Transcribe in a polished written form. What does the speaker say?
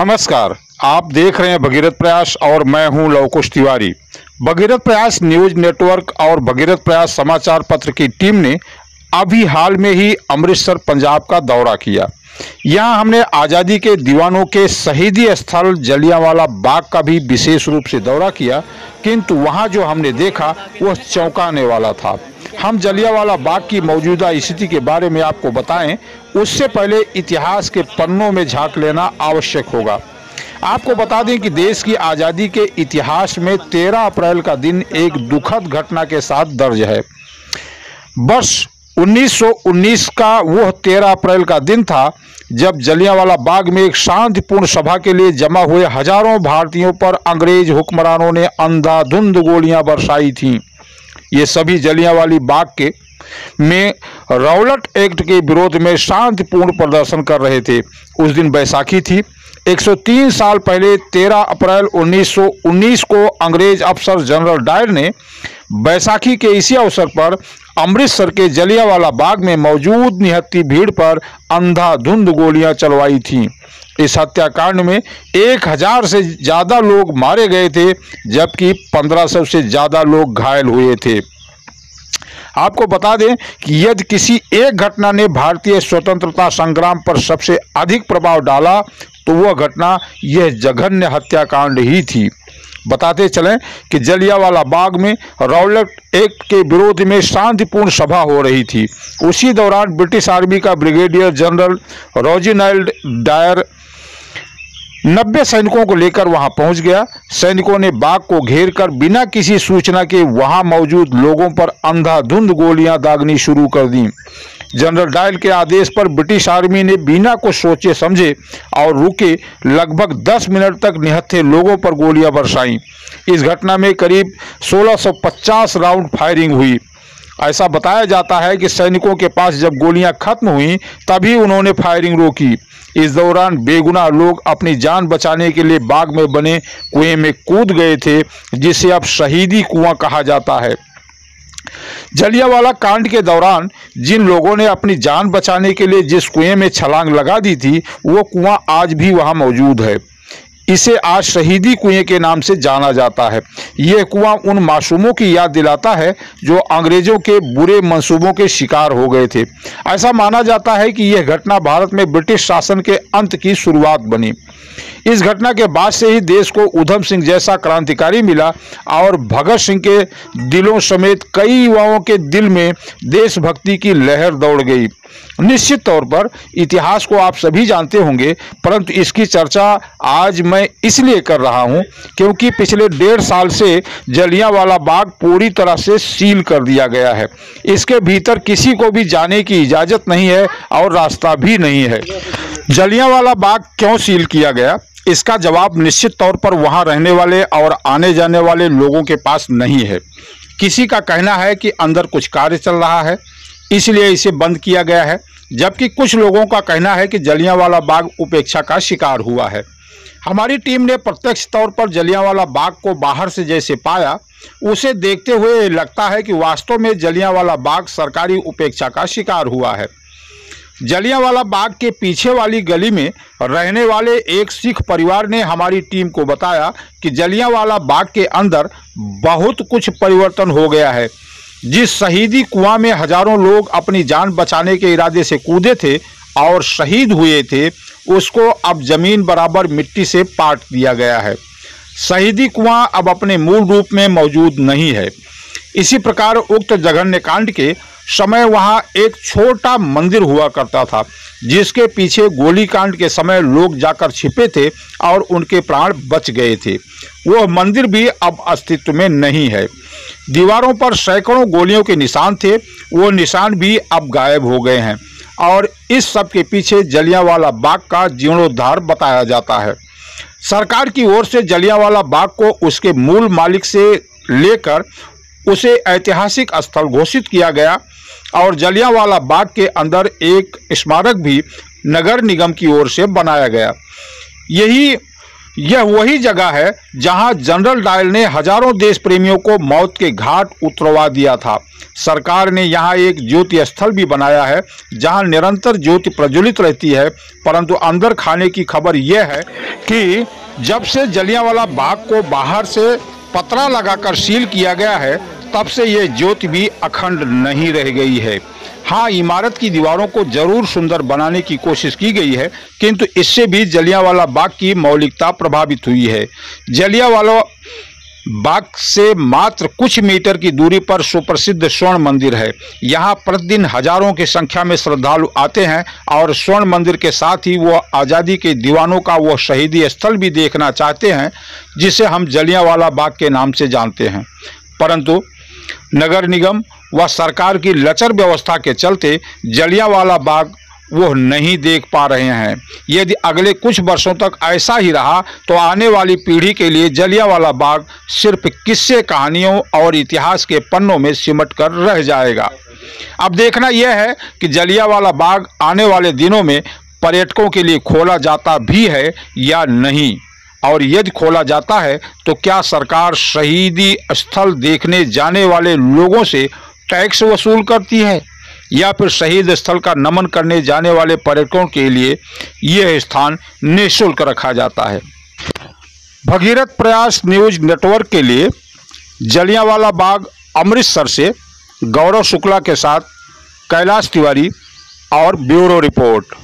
नमस्कार, आप देख रहे हैं भगीरथ प्रयास और मैं हूं लवकुश तिवारी। भगीरथ प्रयास न्यूज नेटवर्क और भगीरथ प्रयास समाचार पत्र की टीम ने अभी हाल में ही अमृतसर पंजाब का दौरा किया। यहां हमने आज़ादी के दीवानों के शहीदी स्थल जलियांवाला बाग का भी विशेष रूप से दौरा किया, किंतु वहां जो हमने देखा वह चौंकाने वाला था। हम जलियांवाला बाग की मौजूदा स्थिति के बारे में आपको बताएं, उससे पहले इतिहास के पन्नों में झांक लेना आवश्यक होगा। आपको बता दें कि देश की आज़ादी के इतिहास में 13 अप्रैल का दिन एक दुखद घटना के साथ दर्ज है। वर्ष 1919 का वह 13 अप्रैल का दिन था जब जलियांवाला बाग में एक शांतिपूर्ण सभा के लिए जमा हुए हजारों भारतीयों पर अंग्रेज हुक्मरानों ने अंधाधुंध गोलियां बरसाई थीं। ये सभी जलियांवाला बाग में रौलट एक्ट के विरोध में शांतिपूर्ण प्रदर्शन कर रहे थे। उस दिन बैसाखी थी। 103 साल पहले 13 अप्रैल 1919 को अंग्रेज अफसर जनरल डायर ने बैसाखी के इसी अवसर पर अमृतसर के जलियांवाला बाग में मौजूद निहत्थी भीड़ पर अंधाधुंध गोलियां चलवाई थीं। इस हत्याकांड में 1000 से ज़्यादा लोग मारे गए थे, जबकि 1500 से ज़्यादा लोग घायल हुए थे। आपको बता दें कि यदि किसी एक घटना ने भारतीय स्वतंत्रता संग्राम पर सबसे अधिक प्रभाव डाला तो वह घटना यह जघन्य हत्याकांड ही थी। बताते चलें कि जलियांवाला बाग में रौलट एक्ट के विरोध में शांतिपूर्ण सभा हो रही थी। उसी दौरान ब्रिटिश आर्मी का ब्रिगेडियर जनरल रेजिनाल्ड डायर 90 सैनिकों को लेकर वहां पहुंच गया। सैनिकों ने बाग को घेरकर बिना किसी सूचना के वहां मौजूद लोगों पर अंधाधुंध गोलियां दागनी शुरू कर दी। जनरल डायल के आदेश पर ब्रिटिश आर्मी ने बिना कुछ सोचे समझे और रुके लगभग 10 मिनट तक निहत्थे लोगों पर गोलियां बरसाईं। इस घटना में करीब 1650 राउंड फायरिंग हुई। ऐसा बताया जाता है कि सैनिकों के पास जब गोलियां खत्म हुई तभी उन्होंने फायरिंग रोकी। इस दौरान बेगुनाह लोग अपनी जान बचाने के लिए बाग में बने कुएं में कूद गए थे, जिसे अब शहीदी कुआं कहा जाता है। जलियांवाला कांड के दौरान जिन लोगों ने अपनी जान बचाने के लिए जिस कुएं में छलांग लगा दी थी, वो कुआं आज भी वहां मौजूद है। इसे आज शहीदी कुएं के नाम से जाना जाता है। यह कुआं उन मासूमों की याद दिलाता है जो अंग्रेजों के बुरे मंसूबों के शिकार हो गए थे। ऐसा माना जाता है कि यह घटना भारत में ब्रिटिश शासन के अंत की शुरुआत बनी। इस घटना के बाद से ही देश को उधम सिंह जैसा क्रांतिकारी मिला और भगत सिंह के दिलों समेत कई युवाओं के दिल में देशभक्ति की लहर दौड़ गई। निश्चित तौर पर इतिहास को आप सभी जानते होंगे, परंतु इसकी चर्चा आज मैं इसलिए कर रहा हूं क्योंकि पिछले 1.5 साल से जलियांवाला बाग पूरी तरह से सील कर दिया गया है। इसके भीतर किसी को भी जाने की इजाज़त नहीं है और रास्ता भी नहीं है। जलियांवाला बाग क्यों सील किया गया, इसका जवाब निश्चित तौर पर वहां रहने वाले और आने जाने वाले लोगों के पास नहीं है। किसी का कहना है कि अंदर कुछ कार्य चल रहा है, इसलिए इसे बंद किया गया है, जबकि कुछ लोगों का कहना है कि जलियांवाला बाग उपेक्षा का शिकार हुआ है। हमारी टीम ने प्रत्यक्ष तौर पर जलियांवाला बाग को बाहर से जैसे पाया, उसे देखते हुए लगता है कि वास्तव में जलियांवाला बाग सरकारी उपेक्षा का शिकार हुआ है। जलियांवाला बाग के पीछे वाली गली में रहने वाले एक सिख परिवार ने हमारी टीम को बताया कि जलियांवाला बाग के अंदर बहुत कुछ परिवर्तन हो गया है। जिस शहीदी कुआं में हजारों लोग अपनी जान बचाने के इरादे से कूदे थे और शहीद हुए थे, उसको अब जमीन बराबर मिट्टी से पाट दिया गया है। शहीदी कुआं अब अपने मूल रूप में मौजूद नहीं है। इसी प्रकार उक्त जघन्य कांड के समय वहां एक छोटा मंदिर हुआ करता था, जिसके पीछे गोलीकांड के समय लोग जाकर छिपे थे और उनके प्राण बच गए थे। वह मंदिर भी अब अस्तित्व में नहीं है। दीवारों पर सैकड़ों गोलियों के निशान थे, वो निशान भी अब गायब हो गए हैं और इस सब के पीछे जलियांवाला बाग का जीर्णोद्धार बताया जाता है। सरकार की ओर से जलियांवाला बाग को उसके मूल मालिक से लेकर उसे ऐतिहासिक स्थल घोषित किया गया और जलियांवाला बाग के अंदर एक स्मारक भी नगर निगम की ओर से बनाया गया। यही यह वही जगह है जहां जनरल डायल ने हजारों देश प्रेमियों को मौत के घाट उतरवा दिया था। सरकार ने यहां एक ज्योति स्थल भी बनाया है जहां निरंतर ज्योति प्रज्वलित रहती है, परंतु अंदर खाने की खबर यह है कि जब से जलियांवाला बाग को बाहर से पतरा लगाकर सील किया गया है, तब से यह ज्योति भी अखंड नहीं रह गई है। हाँ, इमारत की दीवारों को जरूर सुंदर बनाने की कोशिश की गई है, किंतु इससे भी जलियांवाला बाग की मौलिकता प्रभावित हुई है। जलियांवाला बाग से मात्र कुछ मीटर की दूरी पर सुप्रसिद्ध स्वर्ण मंदिर है। यहाँ प्रतिदिन हजारों की संख्या में श्रद्धालु आते हैं और स्वर्ण मंदिर के साथ ही वो आज़ादी के दीवानों का वो शहीदी स्थल भी देखना चाहते हैं, जिसे हम जलियांवाला बाग के नाम से जानते हैं। परंतु नगर निगम व सरकार की लचर व्यवस्था के चलते जलियांवाला बाग वो नहीं देख पा रहे हैं। यदि अगले कुछ वर्षों तक ऐसा ही रहा तो आने वाली पीढ़ी के लिए जलियांवाला बाग सिर्फ किस्से कहानियों और इतिहास के पन्नों में सिमट कर रह जाएगा। अब देखना यह है कि जलियांवाला बाग आने वाले दिनों में पर्यटकों के लिए खोला जाता भी है या नहीं, और यदि खोला जाता है तो क्या सरकार शहीदी स्थल देखने जाने वाले लोगों से टैक्स वसूल करती है, या फिर शहीद स्थल का नमन करने जाने वाले पर्यटकों के लिए यह स्थान निःशुल्क रखा जाता है। भगीरथ प्रयास न्यूज नेटवर्क के लिए जलियांवाला बाग अमृतसर से गौरव शुक्ला के साथ कैलाश तिवारी और ब्यूरो रिपोर्ट।